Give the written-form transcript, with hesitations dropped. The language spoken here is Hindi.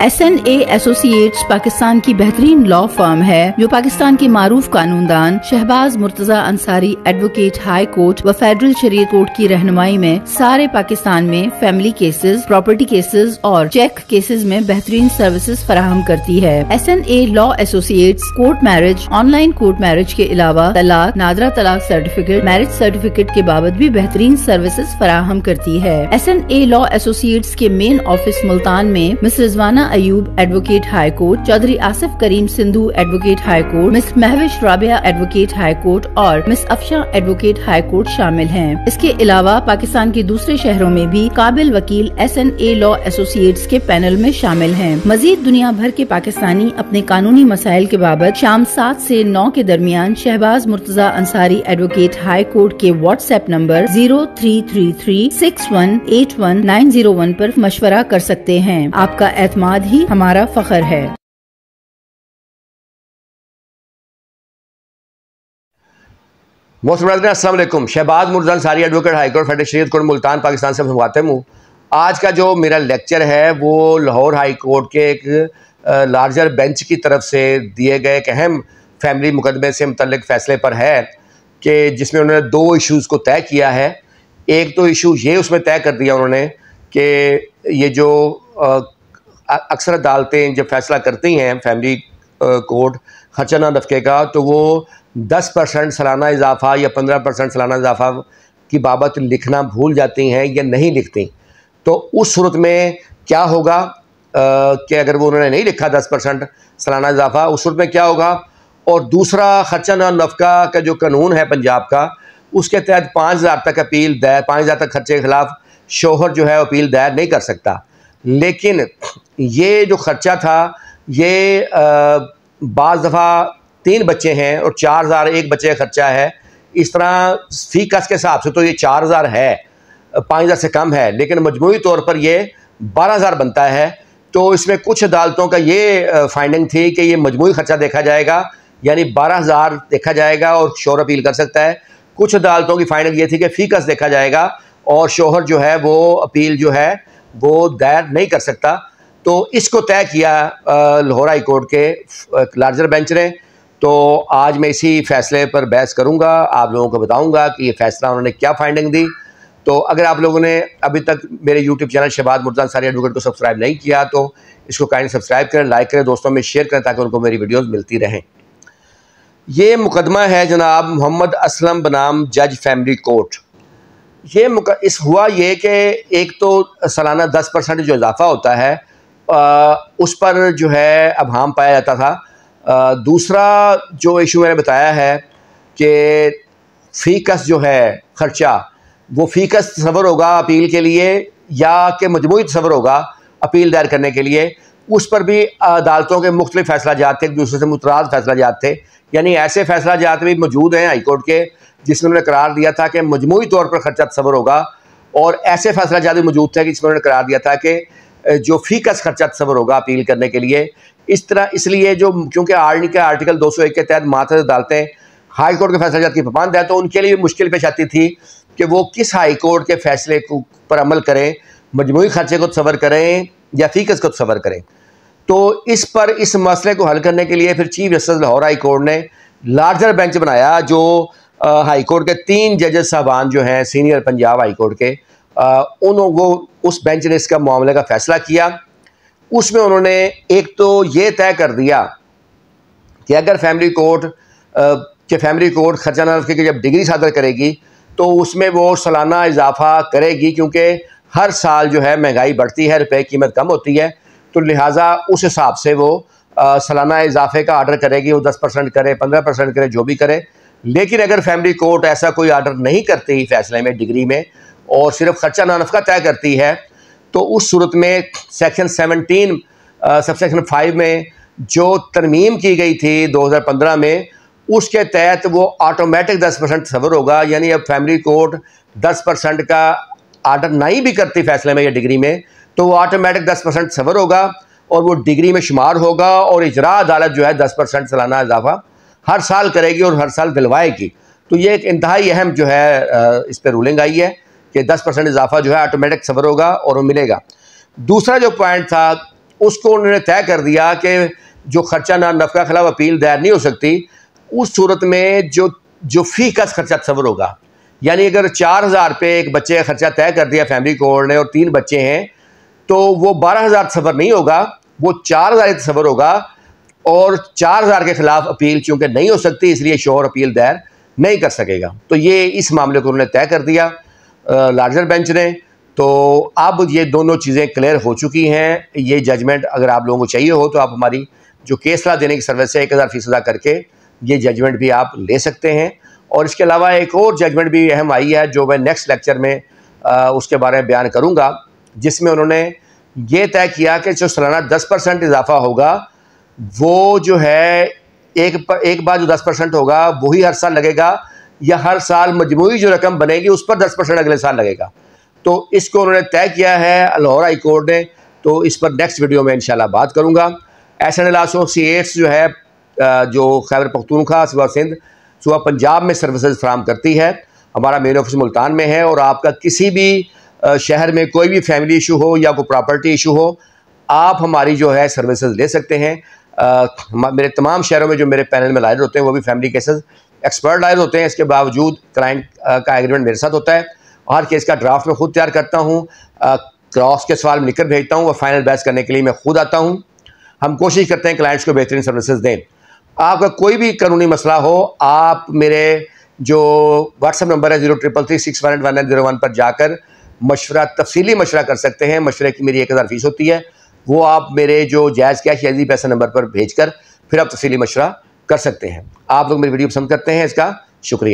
SNA एसोसिएट्स पाकिस्तान की बेहतरीन लॉ फर्म है जो पाकिस्तान के मारूफ कानूनदान Shahbaz Murtaza Ansari advocate high court व फेडरल शरीयत कोर्ट की रहनुमाई में सारे पाकिस्तान में फैमिली केसेस, प्रॉपर्टी केसेस और चेक केसेस में बेहतरीन सर्विसेज फराहम करती है। SNA law associates court marriage, online court marriage के अलावा तलाक, नादरा तलाक सर्टिफिकेट, मैरिज सर्टिफिकेट के बाबत भी बेहतरीन सर्विसेज फराहम करती है। SNA लॉ एसोसिएट्स के मेन ऑफिस मुल्तान में Miss Rizwana Ayub advocate high court, Chaudhry Asif Karim Sindhu advocate high court, Miss Mahwish Rabia advocate high court और Miss Afsha advocate high court शामिल हैं। इसके अलावा पाकिस्तान के दूसरे शहरों में भी काबिल वकील SNA लॉ एसोसिएट्स के पैनल में शामिल हैं। मजीद दुनिया भर के पाकिस्तानी अपने कानूनी मसाइल के बाबत शाम 7 से 9 के दरमियान Shahbaz Murtaza Ansari advocate high court के व्हाट्सएप नंबर 0333618191 पर मशवरा कर सकते हैं। आपका एतमाद ही हमारा फख्र है। अस्सलाम वालेकुम। Shahbaz Murtaza Ansari advocate high court federal शरीयत कोर्ट मुल्तान पाकिस्तान से मुखातिब हूँ। आज का जो मेरा लेक्चर है वो लाहौर हाई कोर्ट के एक लार्जर बेंच की तरफ से दिए गए एक अहम फैमिली मुकदमे से मुतल्लिक फ़ैसले पर है कि जिसमें उन्होंने 2 इशूज़ को तय किया है। एक तो इशू ये उसमें तय कर दिया उन्होंने कि ये जो अक्सर अदालतें जब फैसला करती हैं फैमिली कोर्ट खर्चा नफके का, तो वो 10% सालाना इजाफ़ा या 15% सालाना इजाफ़ा की बाबत लिखना भूल जाती हैं या नहीं लिखती। तो उस सूरत में क्या होगा कि अगर वो उन्होंने नहीं लिखा 10% सालाना इजाफ़ा, उस सूरत में क्या होगा। और दूसरा खर्चा नफका का जो कानून है पंजाब का, उसके तहत 5000 तक अपील दायर, 5000 तक खर्चे के ख़िलाफ़ शोहर जो है अपील दायर नहीं कर सकता। लेकिन ये जो ख़र्चा था ये बाज़ दफ़ा 3 बच्चे हैं और 4000 एक बच्चे का ख़र्चा है। इस तरह फ़ी कस के हिसाब से तो ये 4000 है, 5000 से कम है, लेकिन मजमूई तौर पर ये 12000 बनता है। तो इसमें कुछ अदालतों का ये फाइंडिंग थी कि ये मजमूई ख़र्चा देखा जाएगा, यानी 12000 देखा जाएगा और शोहर अपील कर सकता है। कुछ अदालतों की फाइंडिंग ये थी कि फ़ी कस देखा जाएगा और शोहर जो है वो अपील जो है वो दायर नहीं कर सकता। तो इसको तय किया लाहौर हाई कोर्ट के लार्जर बेंच ने। तो आज मैं इसी फ़ैसले पर बहस करूंगा, आप लोगों को बताऊंगा कि ये फ़ैसला उन्होंने क्या फ़ाइंडिंग दी। तो अगर आप लोगों ने अभी तक मेरे YouTube channel Shahbaz Murtaza Ansari advocate को सब्सक्राइब नहीं किया तो इसको काइंडली सब्सक्राइब करें, लाइक करें, दोस्तों में शेयर करें ताकि उनको मेरी वीडियोज़ मिलती रहें। ये मुकदमा है जनाब मोहम्मद असलम बनाम जज फैमिली कोर्ट। ये हुआ ये कि एक तो सालाना 10% जो इजाफ़ा होता है उस पर जो है अभाम पाया जाता था। दूसरा जो इशू मैंने बताया है कि फ़ी कस जो है ख़र्चा, वो फ़ी कस तस्वर होगा अपील के लिए या कि मजमूई तस्वर होगा अपील दायर करने के लिए। उस पर भी अदालतों के मुख्तलिफ फ़ैसला जात थे, एक दूसरे से मुतराज़ फ़ैसला जात थे। यानी ऐसे फ़ैसला जात भी मौजूद हैं हाई कोर्ट के जिसमें उन्होंने करार दिया था कि मजमूई तौर पर ख़र्चा तस्वर होगा, और ऐसे फ़ैसला जात भी मौजूद थे कि जिसमें उन्होंने करार दिया था कि जो फ़ी कस खर्चा तस्वर होगा अपील करने के लिए। इस तरह इसलिए जो क्योंकि आर्टिकल 201 के तहत मातहत अदालतें हाई कोर्ट के फैसला जात की पाबंद है, तो उनके लिए मुश्किल पेश आती थी कि वो किस हाई कोर्ट के फैसले को पर अमल करें, मजमूई खर्चे को तस्वर करें या फ़ी कस को तस्वर करें। तो इस मसले को हल करने के लिए फिर chief justice Lahore high court ने लार्जर बेंच बनाया जो हाई कोर्ट के 3 जजेस साहबान जो हैं सीनियर पंजाब हाई कोर्ट के, उस बेंच ने इसका मामले का फ़ैसला किया। उसमें उन्होंने एक तो ये तय कर दिया कि अगर फैमिली कोर्ट खर्चा नफके की जब डिग्री सादर करेगी तो उसमें वो सालाना इजाफ़ा करेगी, क्योंकि हर साल जो है महंगाई बढ़ती है, रुपये की कीमत कम होती है, तो लिहाजा उस हिसाब से वो सालाना इजाफ़े का आर्डर करेगी। वो 10% करे, 15% करे, जो भी करे। लेकिन अगर फैमिली कोर्ट ऐसा कोई आर्डर नहीं करती फ़ैसले में, डिग्री में, और सिर्फ खर्चा नफका तय करती है, तो उस सूरत में सेक्शन 17 सबसेक्शन 5 में जो तरमीम की गई थी 2015 में, उसके तहत वो ऑटोमेटिक 10% तस्वर होगा। यानी अब फैमिली कोर्ट 10% का आर्डर नहीं भी करती फ़ैसले में या डिग्री में, तो वो ऑटोमेटिक 10% तस्वर होगा और वो डिग्री में शुमार होगा। और इजरा अदालत जो है 10% सालाना इजाफ़ा हर साल करेगी और हर साल दिलवाएगी। तो ये एक इंतहाई अहम जो है इस पर रूलिंग आई है कि 10% इजाफा जो है ऑटोमेटिक सफ़र होगा और वो मिलेगा। दूसरा जो पॉइंट था उसको उन्होंने तय कर दिया कि जो खर्चा ना नफका खिलाफ अपील दायर नहीं हो सकती, उस सूरत में जो फी का खर्चा तस्वर होगा, यानी अगर 4,000 रुपये एक बच्चे का खर्चा तय कर दिया फैमिली कोर्ट ने और 3 बच्चे हैं, तो वो 12,000 तस्वर नहीं होगा, वो 4,000 तस्वर होगा। और 4,000 के खिलाफ अपील चूंकि नहीं हो सकती, इसलिए शोर अपील दायर नहीं कर सकेगा। तो ये इस मामले को उन्होंने तय कर दिया लार्जर बेंच ने। तो अब ये दोनों चीज़ें क्लियर हो चुकी हैं। ये जजमेंट अगर आप लोगों को चाहिए हो तो आप हमारी जो केस ला देने की सर्विस है 1,000 फीस अदा करके ये जजमेंट भी आप ले सकते हैं। और इसके अलावा एक और जजमेंट भी अहम आई है जो मैं नेक्स्ट लेक्चर में उसके बारे में बयान करूँगा, जिसमें उन्होंने ये तय किया कि जो सालाना 10% इजाफा होगा वो जो है एक बार जो 10% होगा वही हर साल लगेगा, या हर साल मजमूई जो रकम बनेगी उस पर 10% अगले साल लगेगा। तो इसको उन्होंने तय किया है लाहौर हाई कोर्ट ने। तो इस पर नेक्स्ट वीडियो में इंशाल्लाह बात करूँगा। SNL एसोसिएट्स जो है जो खैबर पख्तूनख्वा सूबा सिंध सूबा पंजाब में सर्विसेज फराम करती है, हमारा मेन ऑफिस मुल्तान में है। और आपका किसी भी शहर में कोई भी फैमिली इशू हो या कोई प्रॉपर्टी इशू हो, आप हमारी जो है सर्विसेज ले सकते हैं। मेरे तमाम शहरों में जो मेरे पैनल में लायर होते हैं वो भी फैमिली केसेस एक्सपर्ट लायर होते हैं। इसके बावजूद क्लाइंट का एग्रीमेंट मेरे साथ होता है। हर केस का ड्राफ्ट में खुद तैयार करता हूँ, क्रॉस के सवाल लिखकर भेजता हूँ और फाइनल बहस करने के लिए मैं खुद आता हूँ। हम कोशिश करते हैं क्लाइंट्स को बेहतरीन सर्विसेज दें। आपका कोई भी कानूनी मसला हो, आप मेरे जो व्हाट्सएप नंबर है 0336181901 पर जाकर मशवरा तफसीली मशवरा कर सकते हैं। मशवरे की मेरी 1,000 फीस होती है, वो आप मेरे जो जायज़ कैश या पैसा नंबर पर भेजकर फिर आप तफसीली मशवरा कर सकते हैं। आप लोग मेरी वीडियो पसंद करते हैं, इसका शुक्रिया।